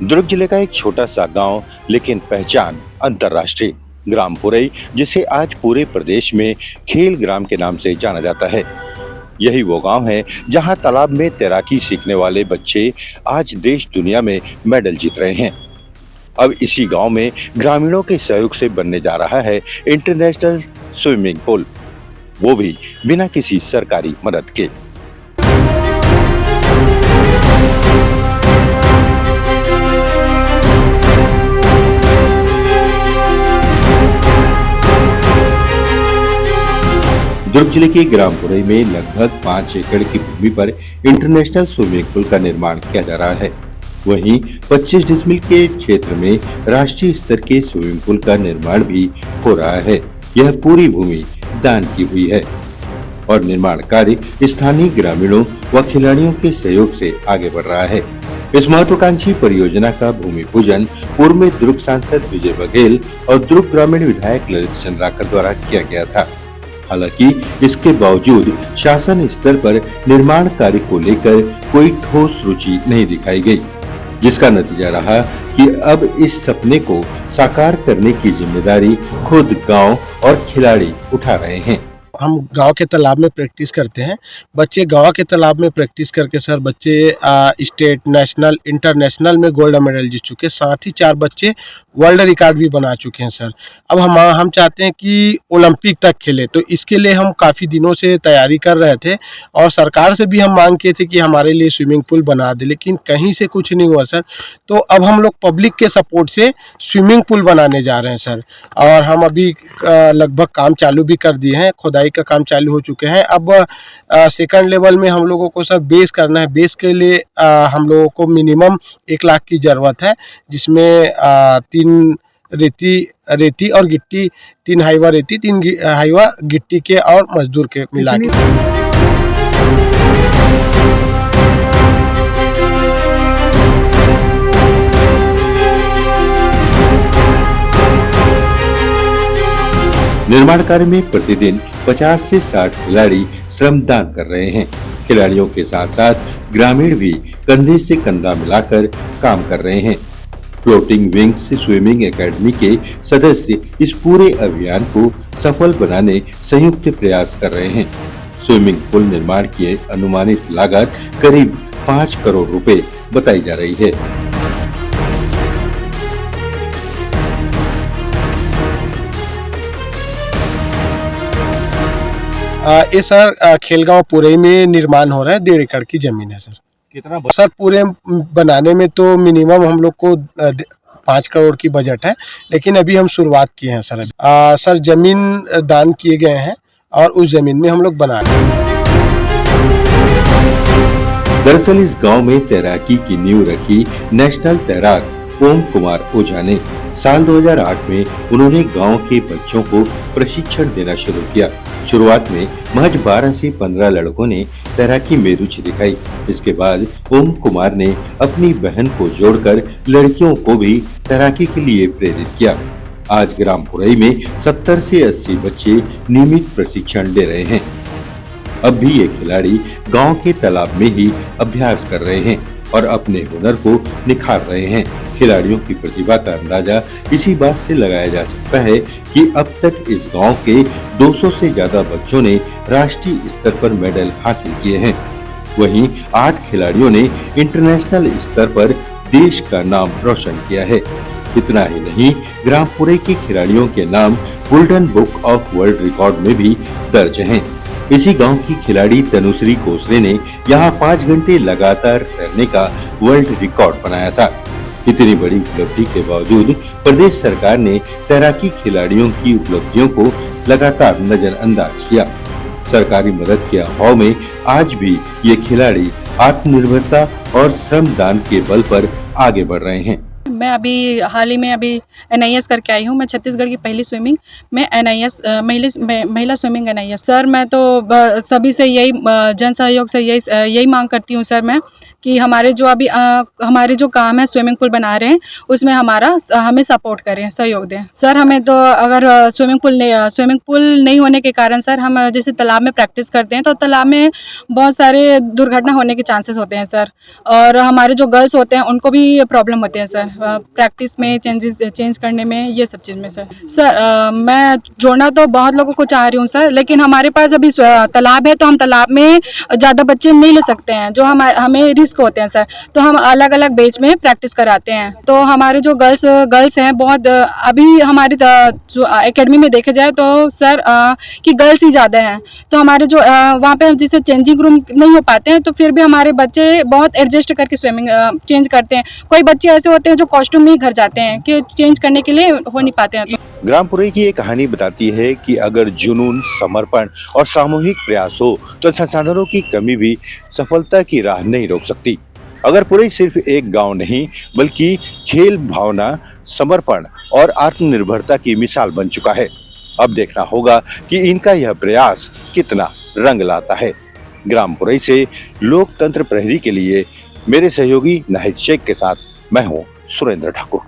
दुर्ग जिले का एक छोटा सा गांव, लेकिन पहचान अंतर्राष्ट्रीय। ग्राम पुरई, जिसे आज पूरे प्रदेश में खेल ग्राम के नाम से जाना जाता है। यही वो गांव है जहां तालाब में तैराकी सीखने वाले बच्चे आज देश दुनिया में मेडल जीत रहे हैं। अब इसी गांव में ग्रामीणों के सहयोग से बनने जा रहा है इंटरनेशनल स्विमिंग पूल, वो भी बिना किसी सरकारी मदद के। दुर्ग जिले के ग्राम पुरई में लगभग 5 एकड़ की भूमि पर इंटरनेशनल स्विमिंग पूल का निर्माण किया जा रहा है। वहीं 25 डिसमिल के क्षेत्र में राष्ट्रीय स्तर के स्विमिंग पूल का निर्माण भी हो रहा है। यह पूरी भूमि दान की हुई है और निर्माण कार्य स्थानीय ग्रामीणों व खिलाड़ियों के सहयोग से आगे बढ़ रहा है। इस महत्वाकांक्षी परियोजना का भूमि पूजन पूर्व में दुर्ग सांसद विजय बघेल और दुर्ग ग्रामीण विधायक ललित चंद्राकर द्वारा किया गया था। हालांकि इसके बावजूद शासन स्तर पर निर्माण कार्य को लेकर कोई ठोस रुचि नहीं दिखाई गई, जिसका नतीजा रहा कि अब इस सपने को साकार करने की जिम्मेदारी खुद गांव और खिलाड़ी उठा रहे हैं। हम गांव के तालाब में प्रैक्टिस करते हैं। बच्चे गांव के तालाब में प्रैक्टिस करके सर बच्चे स्टेट, नेशनल, इंटरनेशनल में गोल्ड मेडल जीत चुके, साथ ही 4 बच्चे वर्ल्ड रिकॉर्ड भी बना चुके हैं सर। अब हम चाहते हैं कि ओलंपिक तक खेले, तो इसके लिए हम काफ़ी दिनों से तैयारी कर रहे थे और सरकार से भी हम मांग किए थे कि हमारे लिए स्विमिंग पूल बना दे, लेकिन कहीं से कुछ नहीं हुआ सर। तो अब हम लोग पब्लिक के सपोर्ट से स्विमिंग पूल बनाने जा रहे हैं सर। और हम अभी लगभग काम चालू भी कर दिए हैं, खुदाई का काम चालू हो चुके हैं। अब सेकंड लेवल में हम लोगों को सर बेस करना है। बेस के लिए हम लोगों को मिनिमम 1 लाख की ज़रूरत है, जिसमें 3 रेती और गिट्टी, 3 हाइवा रेती, 3 हाइवा गिट्टी के और मजदूर के मिला के। निर्माण कार्य में प्रतिदिन 50 से 60 खिलाड़ी श्रमदान कर रहे हैं। खिलाड़ियों के साथ साथ ग्रामीण भी कंधे से कंधा मिलाकर काम कर रहे हैं। फ्लोटिंग विंग्स स्विमिंग एकेडमी के सदस्य इस पूरे अभियान को सफल बनाने संयुक्त प्रयास कर रहे हैं। स्विमिंग पूल निर्माण की अनुमानित लागत करीब 5 करोड़ रुपए बताई जा रही है। ये सर खेलगांव पुरई में निर्माण हो रहा है। 1.5 एकड़ की जमीन है सर। कितना सर पूरे बनाने में तो मिनिमम हम लोग को 5 करोड़ की बजट है, लेकिन अभी हम शुरुआत किए हैं सर। सर जमीन दान किए गए हैं और उस जमीन में हम लोग बना रहे हैं। दरअसल इस गांव में तैराकी की नींव रखी नेशनल तैराक ओम कुमार ओझा ने। साल 2008 में उन्होंने गांव के बच्चों को प्रशिक्षण देना शुरू किया। शुरुआत में महज 12 से 15 लड़कों ने तैराकी में रुचि दिखाई। इसके बाद ओम कुमार ने अपनी बहन को जोड़कर लड़कियों को भी तैराकी के लिए प्रेरित किया। आज ग्राम पुरई में 70 से 80 बच्चे नियमित प्रशिक्षण ले रहे हैं। अब भी ये खिलाड़ी गांव के तालाब में ही अभ्यास कर रहे हैं और अपने हुनर को निखार रहे हैं। खिलाड़ियों की प्रतिभा का अंदाजा इसी बात से लगाया जा सकता है कि अब तक इस गांव के 200 से ज्यादा बच्चों ने राष्ट्रीय स्तर पर मेडल हासिल किए हैं। वहीं 8 खिलाड़ियों ने इंटरनेशनल स्तर पर देश का नाम रोशन किया है। इतना ही नहीं, ग्राम पुरई के खिलाड़ियों के नाम golden book of world record में भी दर्ज हैं। इसी गांव की खिलाड़ी तनुश्री कोसले ने यहां 5 घंटे लगातार तैरने का वर्ल्ड रिकॉर्ड बनाया था। इतनी बड़ी उपलब्धि के बावजूद प्रदेश सरकार ने तैराकी खिलाड़ियों की उपलब्धियों को लगातार नजरअंदाज किया। सरकारी मदद के अभाव में आज भी ये खिलाड़ी आत्मनिर्भरता और श्रमदान के बल पर आगे बढ़ रहे हैं। मैं अभी हाल ही में अभी NIS करके आई हूँ। मैं छत्तीसगढ़ की पहली स्विमिंग में NIS महिला स्विमिंग NIS। सर मैं तो सभी से यही जन सहयोग से यही मांग करती हूँ सर मैं कि हमारे जो अभी हमारे जो काम है स्विमिंग पूल बना रहे हैं उसमें हमें सपोर्ट करें, सहयोग दें। सर हमें तो अगर स्विमिंग पूल नहीं होने के कारण सर हम जैसे तालाब में प्रैक्टिस करते हैं तो तालाब में बहुत सारे दुर्घटना होने के चांसेस होते हैं सर, और हमारे जो गर्ल्स होते हैं उनको भी प्रॉब्लम होते हैं सर प्रैक्टिस में चेंज करने में, ये सब चीज़ में सर मैं जोड़ना तो बहुत लोगों को चाह रही हूँ सर, लेकिन हमारे पास अभी तालाब है तो हम तालाब में ज़्यादा बच्चे नहीं ले सकते हैं, जो हमें रिस्क होते हैं सर, तो हम अलग अलग बैच में प्रैक्टिस कराते हैं। तो हमारे जो गर्ल्स हैं बहुत अभी हमारी जो एकेडमी में देखे जाए तो सर कि गर्ल्स ही ज़्यादा हैं, तो हमारे जो वहाँ पे जैसे चेंजिंग रूम नहीं हो पाते हैं तो फिर भी हमारे बच्चे बहुत एडजस्ट करके स्विमिंग चेंज करते हैं। कोई बच्चे ऐसे होते हैं जो कॉस्ट्यूम में ही घर जाते हैं कि चेंज करने के लिए हो नहीं पाते हैं। तो ग्रामपुरे की ये कहानी बताती है कि अगर जुनून, समर्पण और सामूहिक प्रयास हो तो संसाधनों की कमी भी सफलता की राह नहीं रोक सकती। अगर पुरई सिर्फ एक गांव नहीं बल्कि खेल भावना, समर्पण और आत्मनिर्भरता की मिसाल बन चुका है। अब देखना होगा कि इनका यह प्रयास कितना रंग लाता है। ग्रामपुरई से लोकतंत्र प्रहरी के लिए मेरे सहयोगी नाहिद शेख के साथ मैं हूं सुरेंद्र ठाकुर।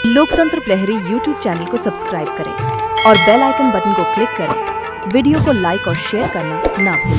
लोकतंत्र प्रहरी YouTube चैनल को सब्सक्राइब करें और बेल आइकन बटन को क्लिक करें। वीडियो को लाइक और शेयर करना ना भूलें।